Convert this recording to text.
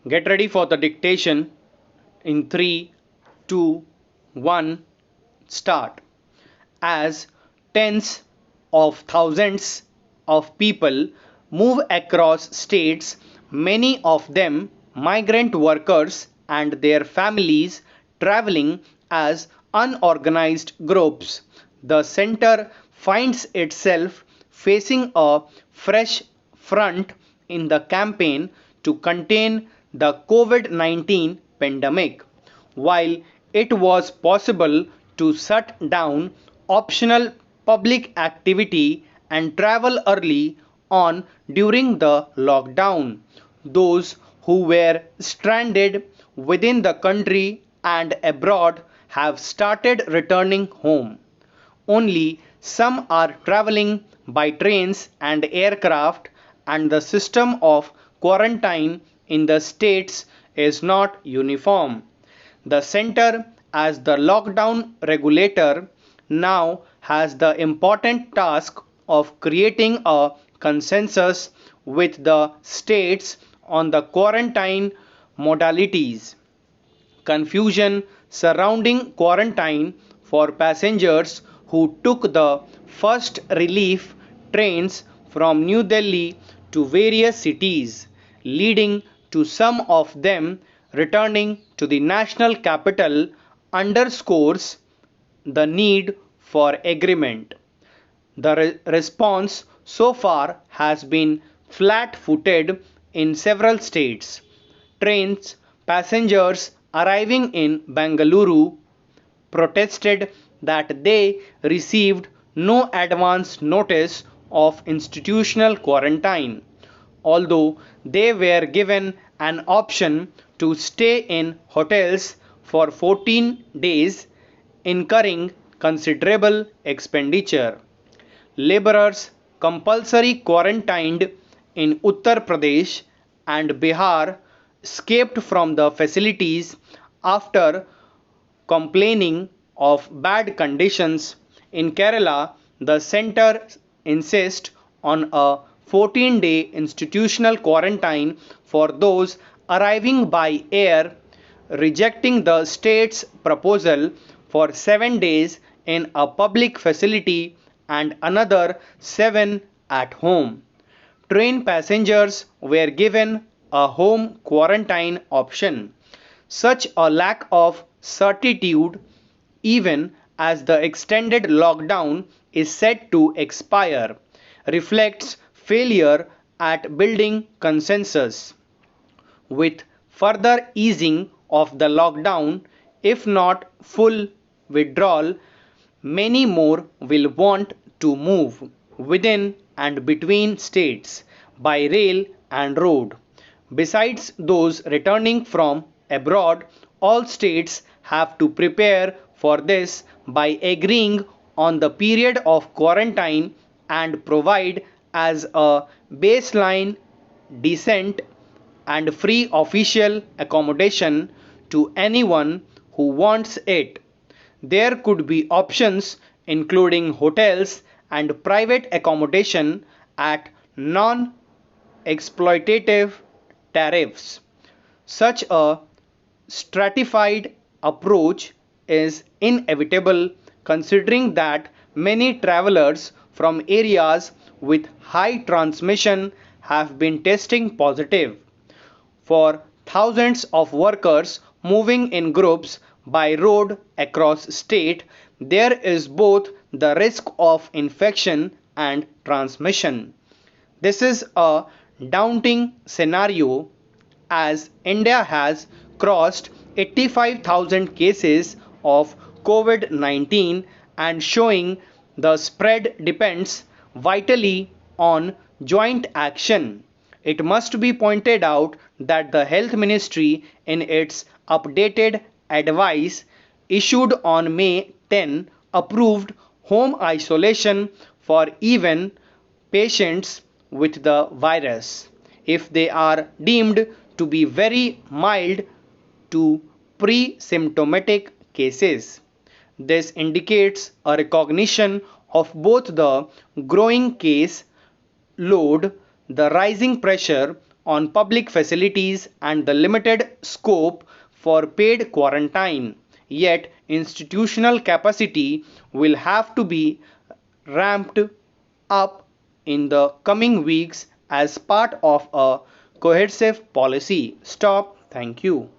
Get ready for the dictation in 3, 2, 1, start. As tens of thousands of people move across states, many of them migrant workers and their families traveling as unorganized groups, the center finds itself facing a fresh front in the campaign to contain the COVID 19 pandemic. While it was possible to shut down optional public activity and travel early on during the lockdown, those who were stranded within the country and abroad have started returning home. Only some are traveling by trains and aircraft, and the system of quarantine in the states is not uniform. The center, as the lockdown regulator, now has the important task of creating a consensus with the states on the quarantine modalities. Confusion surrounding quarantine for passengers who took the first relief trains from New Delhi to various cities, leading to some of them returning to the national capital, underscores the need for agreement. The response so far has been flat footed in several states. Trains passengers arriving in Bengaluru protested that they received no advance notice of institutional quarantine, although they were given an option to stay in hotels for 14 days, incurring considerable expenditure. Laborers compulsory quarantined in Uttar Pradesh and Bihar escaped from the facilities after complaining of bad conditions. In Kerala, the centre insists on a 14-day institutional quarantine for those arriving by air, rejecting the state's proposal for 7 days in a public facility and another 7 at home. Train passengers were given a home quarantine option. Such a lack of certitude, even as the extended lockdown is set to expire, reflects failure at building consensus. With further easing of the lockdown, if not full withdrawal, many more will want to move within and between states by rail and road. Besides those returning from abroad, all states have to prepare for this by agreeing on the period of quarantine and provide as a baseline decent and free official accommodation to anyone who wants it. There could be options including hotels and private accommodation at non exploitative tariffs. Such a stratified approach is inevitable considering that many travelers from areas with high transmission have been testing positive. For thousands of workers moving in groups by road across state, there is both the risk of infection and transmission. This is a daunting scenario as India has crossed 85,000 cases of COVID 19 and showing the spread depends vitally on joint action. It must be pointed out that the Health Ministry, in its updated advice issued on May 10, approved home isolation for even patients with the virus if they are deemed to be very mild to pre-symptomatic cases. This indicates a recognition of both the growing case load, the rising pressure on public facilities and the limited scope for paid quarantine. Yet, institutional capacity will have to be ramped up in the coming weeks as part of a cohesive policy. Stop. Thank you.